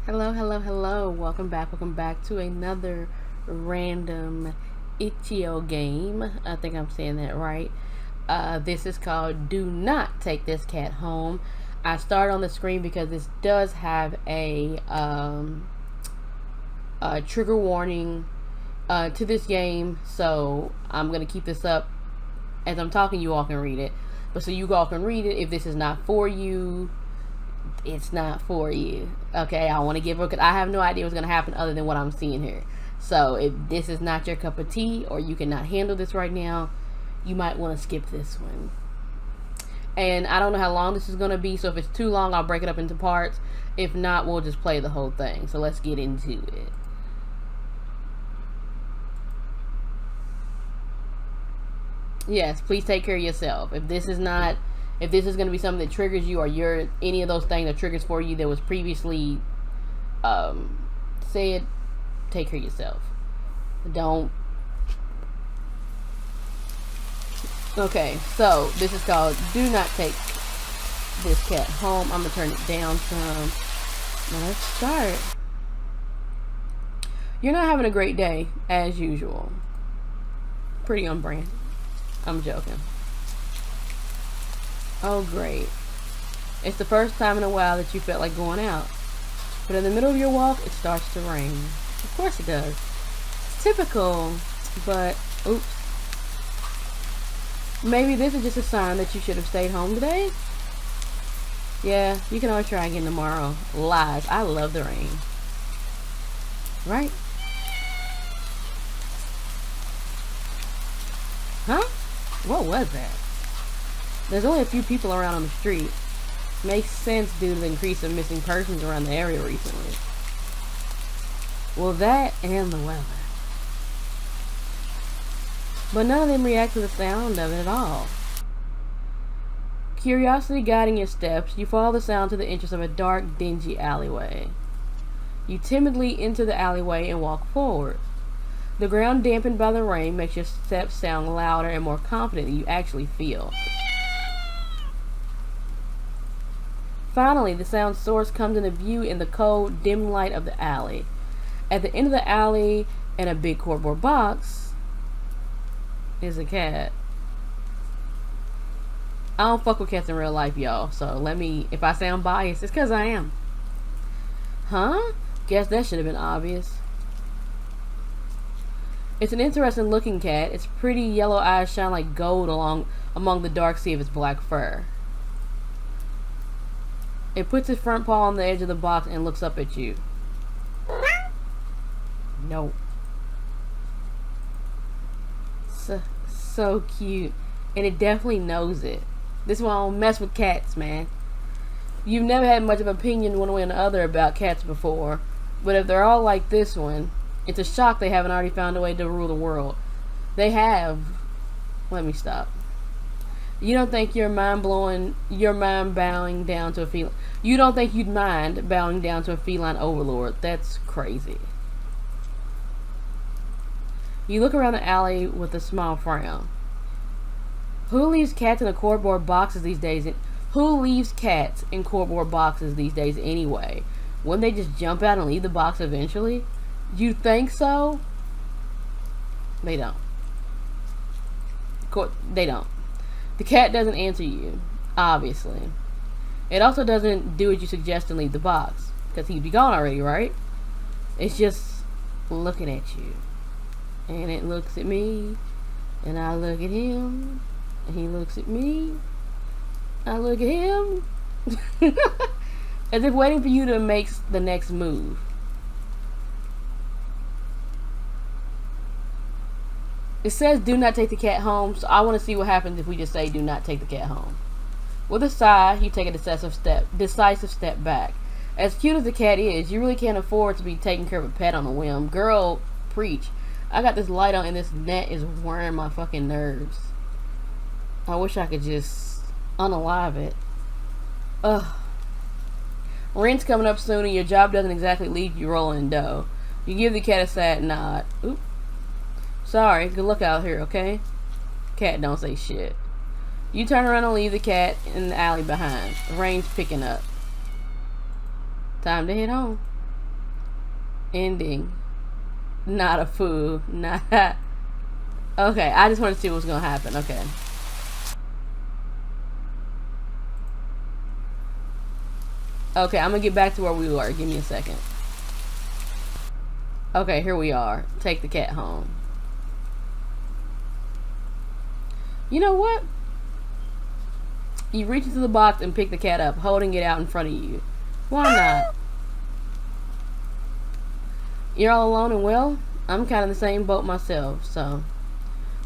Hello. Welcome back to another random itch.io game. I think I'm saying that right. This is called Do Not Take This Cat Home. I started on the screen because this does have a trigger warning to this game. So I'm going to keep this up as I'm talking. You all can read it. But so you all can read it. If this is not for you, it's not for you. Okay, I want to give her, because I have no idea what's going to happen other than what I'm seeing here. So if this is not your cup of tea, or you cannot handle this right now, you might want to skip this one. And I don't know how long this is going to be, so if it's too long, I'll break it up into parts. If not, we'll just play the whole thing. So let's get into it. Yes, please take care of yourself. If this is going to be something that triggers you, or you're any of those things that triggers for you that was previously said, take care of yourself. Don't. Okay, so this is called Do Not Take This Cat Home. I'm gonna turn it down some. Now let's start. You're not having a great day as usual. Pretty on brand. I'm joking. Oh, great. It's the first time in a while that you felt like going out. But in the middle of your walk, it starts to rain. Of course it does. It's typical, but oops. Maybe this is just a sign that you should have stayed home today. Yeah, you can always try again tomorrow. Lies. I love the rain. Right? Huh? What was that? There's only a few people around on the street. Makes sense due to the increase of missing persons around the area recently. Well, that and the weather. But none of them react to the sound of it at all. Curiosity guiding your steps, you follow the sound to the entrance of a dark, dingy alleyway. You timidly enter the alleyway and walk forward. The ground dampened by the rain makes your steps sound louder and more confident than you actually feel. Finally, the sound source comes into view in the cold, dim light of the alley. At the end of the alley, in a big cardboard box, is a cat. I don't fuck with cats in real life, y'all. So if I sound biased, it's because I am. Huh? Guess that should have been obvious. It's an interesting looking cat. Its pretty yellow eyes shine like gold among the dark sea of its black fur. It puts its front paw on the edge of the box and looks up at you. No. So cute. And it definitely knows it. This is why I don't mess with cats, man. You've never had much of an opinion one way or the other about cats before. But if they're all like this one, it's a shock they haven't already found a way to rule the world. They have. Let me stop. You don't think you'd mind bowing down to a feline? You don't think you'd mind bowing down to a feline overlord? That's crazy. You look around the alley with a small frown. Who leaves cats in cardboard boxes these days? Who leaves cats in cardboard boxes these days anyway? Wouldn't they just jump out and leave the box eventually? You think so? They don't. They don't. The cat doesn't answer you, obviously. It also doesn't do what you suggest and leave the box, because he'd be gone already, right? It's just looking at you. And it looks at me, and I look at him, and he looks at me, I look at him. As if waiting for you to make the next move. It says do not take the cat home, so I want to see what happens if we just say do not take the cat home. With a sigh, you take a decisive step back. As cute as the cat is, you really can't afford to be taking care of a pet on a whim. Girl, preach. I got this light on and this net is wearing my fucking nerves. I wish I could just unalive it. Ugh. Rent's coming up soon and your job doesn't exactly leave you rolling in dough. You give the cat a sad nod. Oop. Sorry, good luck out here, okay? Cat don't say shit. You turn around and leave the cat in the alley behind. The rain's picking up. Time to head home. Ending. Not a fool. Not. Okay, I just want to see what's gonna happen. Okay. Okay, I'm gonna get back to where we were. Give me a second. Okay, here we are. Take the cat home. You know what? You reach into the box and pick the cat up, holding it out in front of you. Why not? You're all alone and well? I'm kind of the same boat myself, so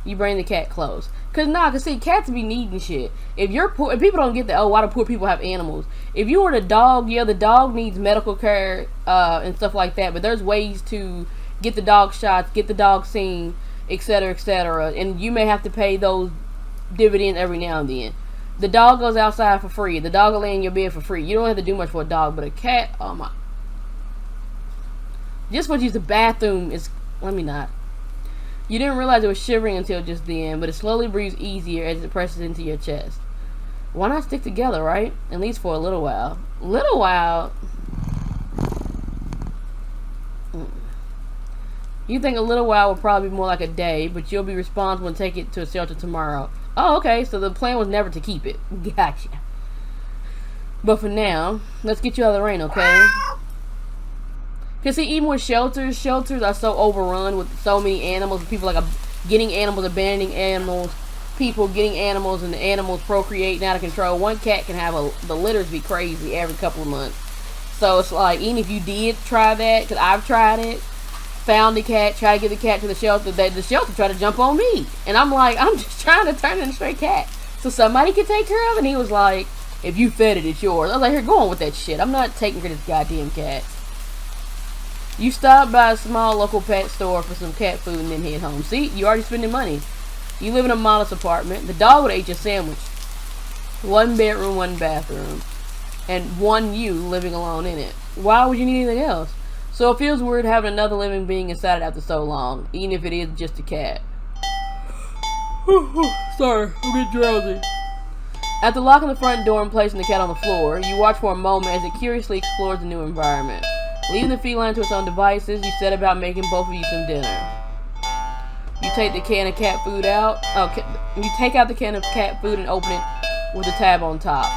you bring the cat close. Cause see, cats be needing shit. If you're poor, if people don't get that, oh, why do poor people have animals? If you were the dog, yeah, the dog needs medical care and stuff like that. But there's ways to get the dog shots, get the dog seen, etc., etc. And you may have to pay those dividends every now and then. The dog goes outside for free. The dog will lay in your bed for free. You don't have to do much for a dog, but a cat, oh my. Just what you use the bathroom is, let me not. You didn't realize it was shivering until just then, but it slowly breathes easier as it presses into your chest. Why not stick together, right? At least for a little while. Little while? You think a little while will probably be more like a day, but you'll be responsible and take it to a shelter tomorrow. Oh, okay, so the plan was never to keep it. Gotcha. But for now, let's get you out of the rain, okay? Because see, even with shelters are so overrun with so many animals. People like getting animals, abandoning animals, people getting animals, and the animals procreating out of control. One cat can have the litters be crazy every couple of months. So it's like, even if you did try that, because I've tried it, found the cat, tried to get the cat to the shelter, the shelter tried to jump on me. And I'm like, I'm just trying to turn it into a stray cat so somebody can take care of it. And he was like, if you fed it, it's yours. I was like, here, go on with that shit. I'm not taking care of this goddamn cat. You stopped by a small local pet store for some cat food and then head home. See, you already spending money. You live in a modest apartment. The dog would have ate your sandwich. 1 bedroom, 1 bathroom. And one you living alone in it. Why would you need anything else? So it feels weird having another living being inside it after so long. Even if it is just a cat. Sorry, I'm getting drowsy. After locking the front door and placing the cat on the floor, you watch for a moment as it curiously explores the new environment. Leaving the feline to its own devices, you set about making both of you some dinner. You take the can of cat food out. You take out the can of cat food and open it with the tab on top.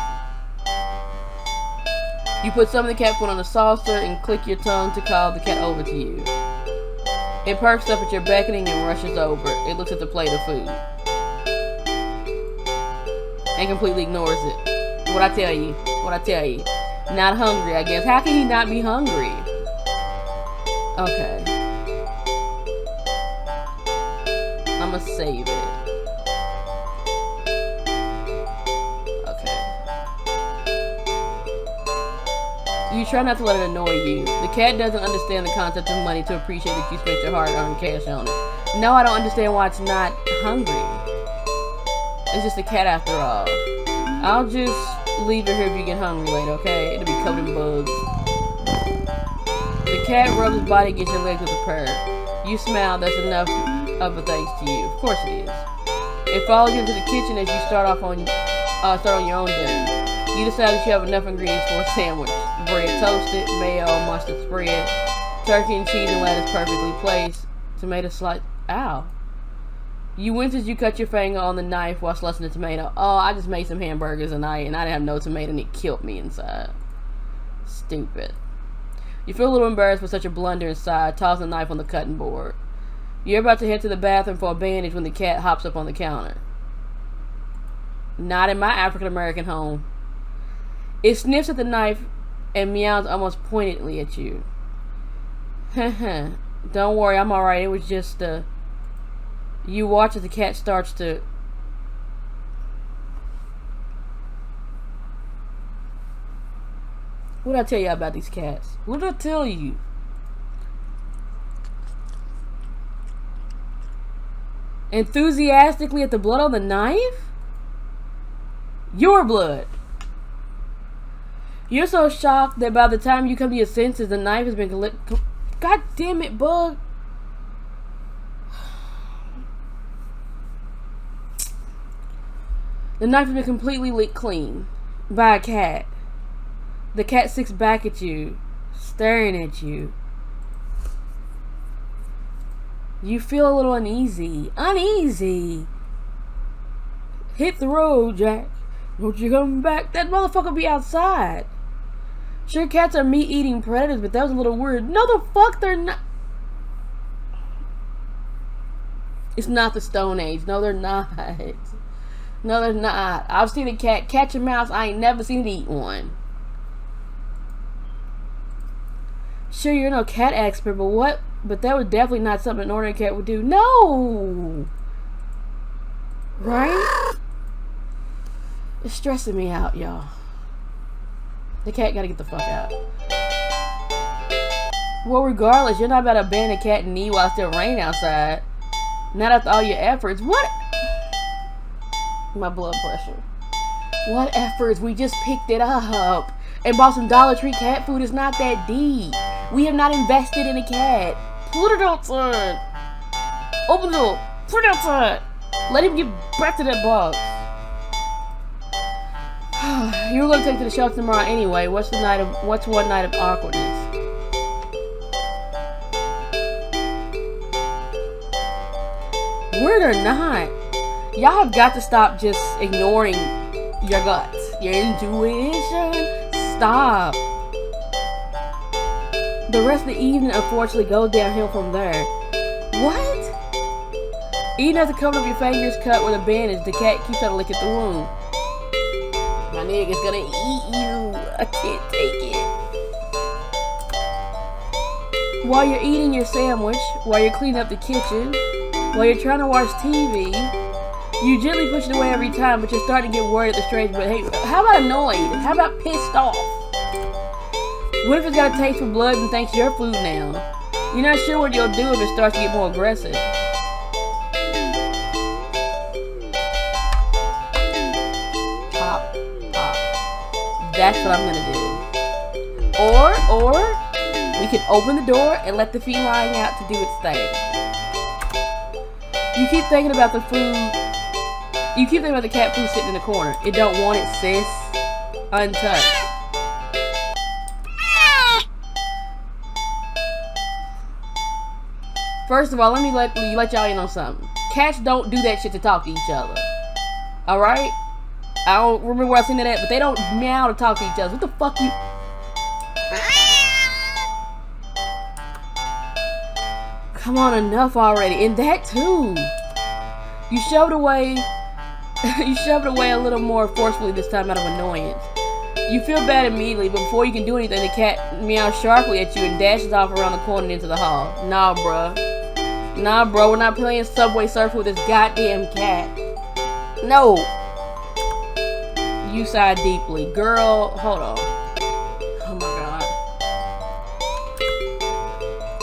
You put some of the cat food on a saucer and click your tongue to call the cat over to you. It perks up at your beckoning and rushes over. It looks at the plate of food and completely ignores it. What I tell you? Not hungry, I guess. How can he not be hungry? Okay. I'ma save it. Okay. You try not to let it annoy you. The cat doesn't understand the concept of money to appreciate that you spent your hard-earned cash on it. No, I don't understand why it's not hungry. It's just a cat after all. I'll just leave it here if you get hungry later, okay? It'll be covered in bugs. The cat rubs his body against your legs with a purr. You smile. That's enough of a thanks to you. Of course it is. It follows you into the kitchen as you start on your own dinner. You decide that you have enough ingredients for a sandwich. Bread toasted, mayo, mustard spread, turkey and cheese and lettuce perfectly placed, tomato slice. Ow. You wince as you cut your finger on the knife while slicing the tomato. Oh, I just made some hamburgers tonight and I didn't have no tomato and it killed me inside. Stupid. You feel a little embarrassed for such a blunder inside, tossing the knife on the cutting board. You're about to head to the bathroom for a bandage when the cat hops up on the counter. Not in my African American home. It sniffs at the knife and meows almost pointedly at you. Don't worry, I'm alright. It was just You watch as the cat starts to... What did I tell you about these cats? What did I tell you? Enthusiastically at the blood on the knife? Your blood. You're so shocked that by the time you come to your senses, the knife has been... God damn it, bug. The knife has been completely licked clean by a cat. The cat sits back at you, staring at you. You feel a little uneasy. Uneasy. Hit the road, Jack. Won't you come back? That motherfucker be outside. Sure, cats are meat-eating predators, but that was a little weird. No, the fuck they're not. It's not the Stone Age. No, they're not. No, they're not. I've seen a cat catch a mouse. I ain't never seen it eat one. Sure, you're no cat expert, but what? But that was definitely not something an ordinary cat would do. No! Right? It's stressing me out, y'all. The cat gotta get the fuck out. Well, regardless, you're not about to abandon a cat in need while it's still raining outside. Not after all your efforts. What? My blood pressure. What efforts? We just picked it up and bought some Dollar Tree cat food. It's not that deep. We have not invested in a cat. Put it outside. Open the door. Put it outside. Let him get back to that box. You were gonna take to the shelter tomorrow anyway. What's one night of awkwardness? Weird or not, y'all have got to stop just ignoring your guts, your intuition. Stop. The rest of the evening, unfortunately, goes downhill from there. What? Even after covering up your fingers cut with a bandage, the cat keeps trying to lick at the wound. My nigga's gonna eat you. I can't take it. While you're eating your sandwich, while you're cleaning up the kitchen, while you're trying to watch TV, you gently push it away every time, but you're starting to get worried at the strange behavior. How about annoyed? How about pissed off? What if it's got a taste for blood and thinks you're food now? You're not sure what you'll do if it starts to get more aggressive. Pop, pop. That's what I'm gonna do. Or we can open the door and let the feline out to do its thing. You keep thinking about the food. You keep thinking about the cat food sitting in the corner. It don't want it, sis. Untouched. First of all, let me let y'all in on something. Cats don't do that shit to talk to each other. Alright? I don't remember where I seen that at, but they don't meow to talk to each other. What the fuck you... Come on, enough already. And that too. You shoved away a little more forcefully this time out of annoyance. You feel bad immediately, but before you can do anything, the cat meows sharply at you and dashes off around the corner and into the hall. Nah, bruh. Nah, bro, we're not playing Subway Surfer with this goddamn cat. No. You sigh deeply. Girl, hold on. Oh my god.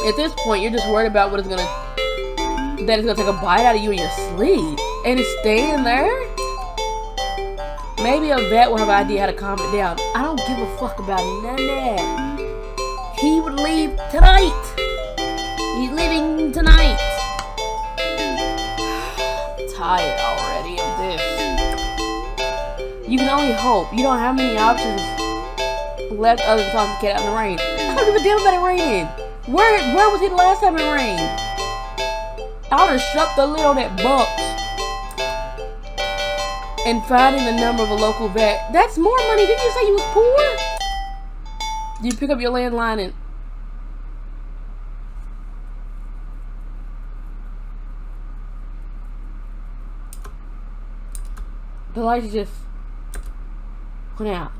At this point, you're just worried about that it's gonna take a bite out of you in your sleep. And it's staying there? Maybe a vet will have an idea how to calm it down. I don't give a fuck about none of that. He would leave tonight. He's leaving tonight. I'm tired already of this. You can only hope. You don't have many options left other than toss the cat out in the rain. I don't give a damn about it raining. Where was he the last time it rained? I would have shut the lid on that box. And finding the number of a local vet. That's more money. Didn't you say you was poor? You pick up your landline and... The lights just went out.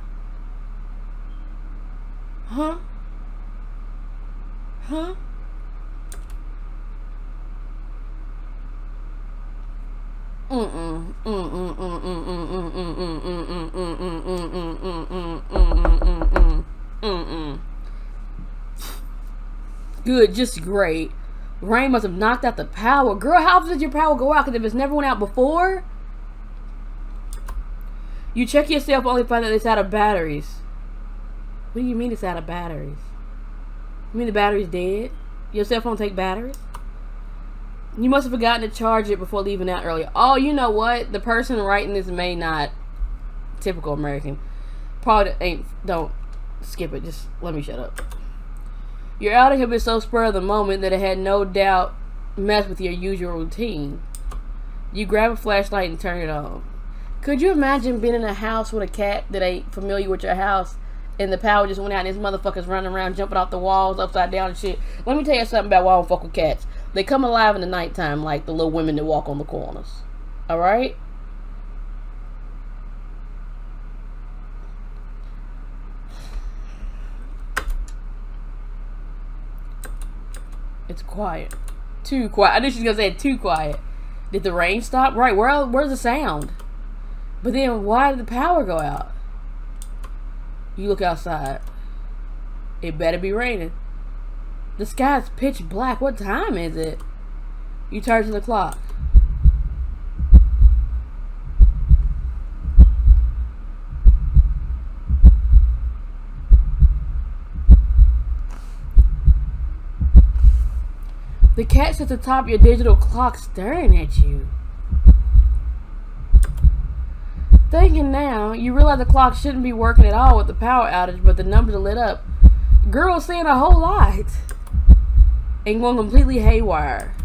Huh? Huh? Good, just great. Rain must have knocked out the power. Girl, how often did your power go out? Because if it's never went out before... You check yourself only to find that it's out of batteries. What do you mean it's out of batteries? You mean the battery's dead? Your cell phone take batteries? You must have forgotten to charge it before leaving out earlier. Oh, you know what? The person writing this may not... Typical American. Probably ain't... Don't skip it. Just let me shut up. Your outing had been so spur of the moment that it had no doubt mess with your usual routine. You grab a flashlight and turn it on. Could you imagine being in a house with a cat that ain't familiar with your house, and the power just went out and this motherfucker's running around jumping off the walls upside down and shit? Let me tell you something about why I don't fuck with cats. They come alive in the nighttime like the little women that walk on the corners. Alright? It's quiet. Too quiet. I knew she was gonna say too quiet. Did the rain stop? Right, where's the sound? But then why did the power go out? You look outside. It better be raining. The sky's pitch black. What time is it? You turn to the clock. The cat's at the top of your digital clock staring at you. Thinking now, you realize the clock shouldn't be working at all with the power outage, but the numbers are lit up. Girl's saying a whole lot. And going completely haywire.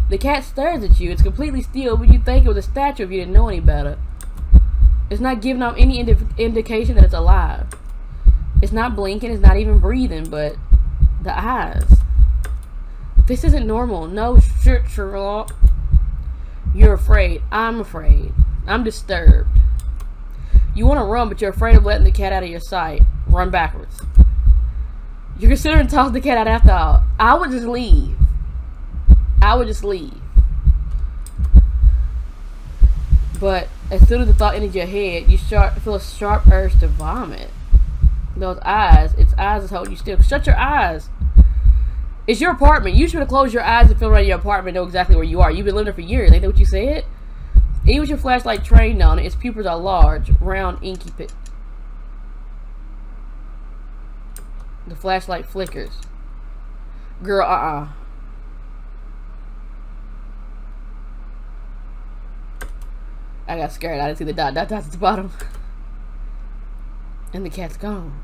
The cat stares at you. It's completely still, but you think it was a statue if you didn't know any better. It's not giving off any indication that it's alive. It's not blinking, it's not even breathing, but the eyes. This isn't normal. No shit, Sherlock. You're afraid. I'm afraid. I'm disturbed. You want to run, but you're afraid of letting the cat out of your sight. Run backwards. You're considering tossing the cat out after all. I would just leave. But as soon as the thought entered your head, you feel a sharp urge to vomit. Those eyes, its eyes is holding you still. Shut your eyes. It's your apartment. You should have closed your eyes and feel around your apartment and know exactly where you are. You've been living there for years. Ain't that what you said? Even with your flashlight trained on it, its pupils are large, round, inky pit. The flashlight flickers. Girl, I got scared. I didn't see the dot at the bottom. And the cat's gone.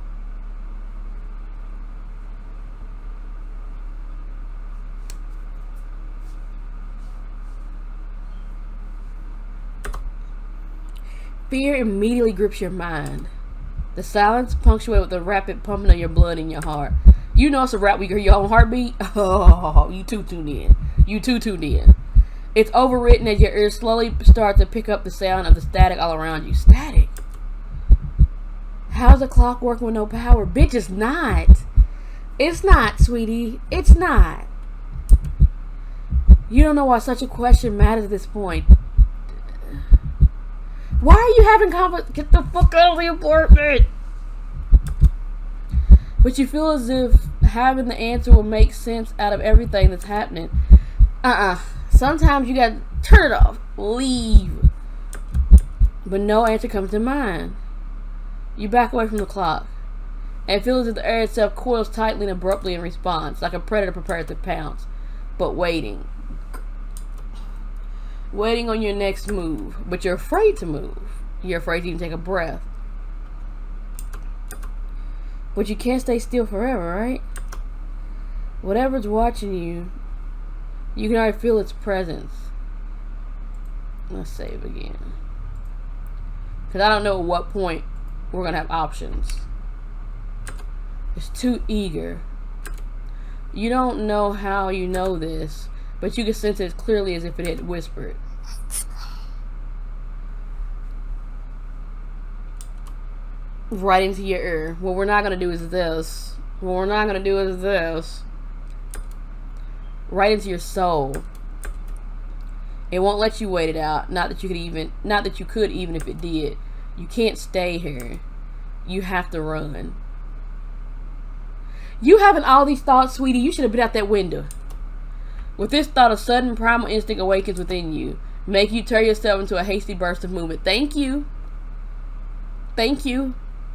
Fear immediately grips your mind. The silence punctuated with the rapid pumping of your blood in your heart. You know it's a rap when you hear your own heartbeat? Oh, you too tuned in. It's overwritten as your ears slowly start to pick up the sound of the static all around you. Static? How's the clock working with no power? Bitch, it's not. It's not, sweetie. It's not. You don't know why such a question matters at this point. Why are you having Get the fuck out of the apartment! But you feel as if having the answer will make sense out of everything that's happening. Sometimes you gotta turn it off. Leave. But no answer comes to mind. You back away from the clock. And feel as if the air itself coils tightly and abruptly in response, like a predator prepared to pounce. But waiting. Waiting on your next move, but you're afraid to move. You're afraid to even take a breath. But you can't stay still forever, right? Whatever's watching you, you can already feel its presence. Let's save again. Because I don't know at what point we're going to have options. It's too eager. You don't know how you know this, but you can sense it as clearly as if it had whispered. Right into your ear. What we're not going to do is this. Right into your soul. It won't let you wait it out. Not that you could even if it did. You can't stay here. You have to run. You having all these thoughts, sweetie, you should have been out that window. With this thought, a sudden primal instinct awakens within you, make you turn yourself into a hasty burst of movement. Thank you.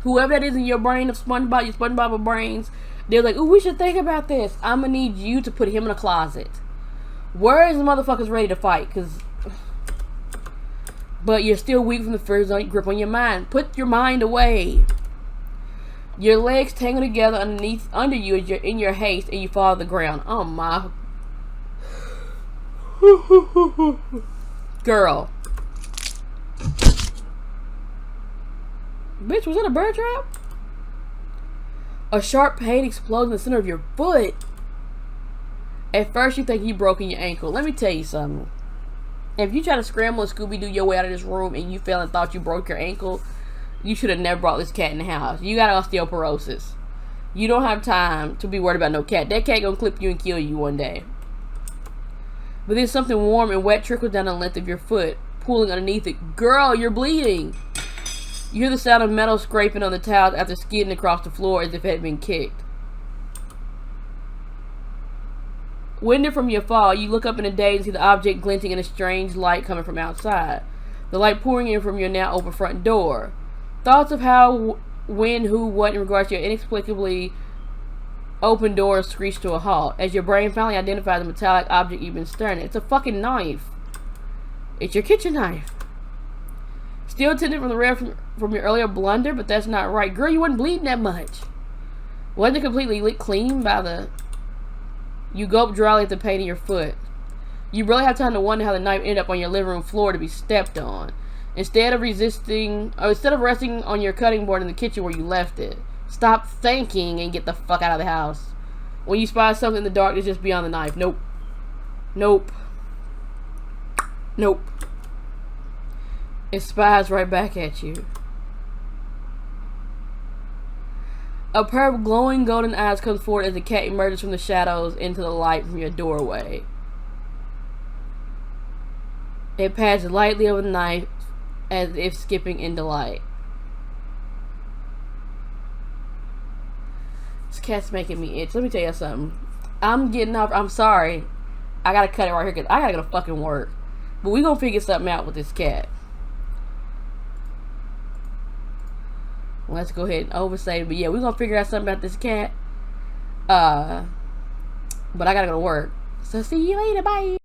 Whoever that is in your brain of SpongeBob, your SpongeBob brains, they're like, ooh, we should think about this. I'm gonna need you to put him in a closet. Where is the motherfuckers ready to fight? But you're still weak from the first grip on your mind. Put your mind away. Your legs tangle together under you as you're in your haste and you fall to the ground. Oh my. Girl. Bitch, was that a bird trap? A sharp pain explodes in the center of your foot. At first you think you broken your ankle. Let me tell you something. If you try to scramble and Scooby-Doo your way out of this room and you fell and thought you broke your ankle, you should have never brought this cat in the house. You got osteoporosis. You don't have time to be worried about no cat. That cat gonna clip you and kill you one day. But then something warm and wet trickles down the length of your foot, pooling underneath it. Girl, you're bleeding. You hear the sound of metal scraping on the tiles after skidding across the floor as if it had been kicked. Winded from your fall, you look up in a daze and see the object glinting in a strange light coming from outside. The light pouring in from your now open front door. Thoughts of how, when, who, what in regards to your inexplicably open door screech to a halt as your brain finally identifies the metallic object you've been staring at. It's a fucking knife. It's your kitchen knife. Still tinted from the red from your earlier blunder, but that's not right. Girl, you wasn't bleeding that much. Wasn't it completely licked clean by the... You gulp dryly at the pain in your foot. You barely have time to wonder how the knife ended up on your living room floor to be stepped on. Instead of resting on your cutting board in the kitchen where you left it. Stop thinking and get the fuck out of the house. When you spy something in the darkness just beyond the knife. Nope. Nope. Nope. It spies right back at you. A pair of glowing golden eyes comes forward as the cat emerges from the shadows into the light from your doorway. It passes lightly over the knife as if skipping in delight. This cat's making me itch. Let me tell you something. I'm getting off. I'm sorry. I gotta cut it right here because I gotta go to fucking work. But we gonna figure something out with this cat. Let's go ahead and oversay it. But yeah, we're gonna figure out something about this cat. But I gotta go to work. So see you later. Bye.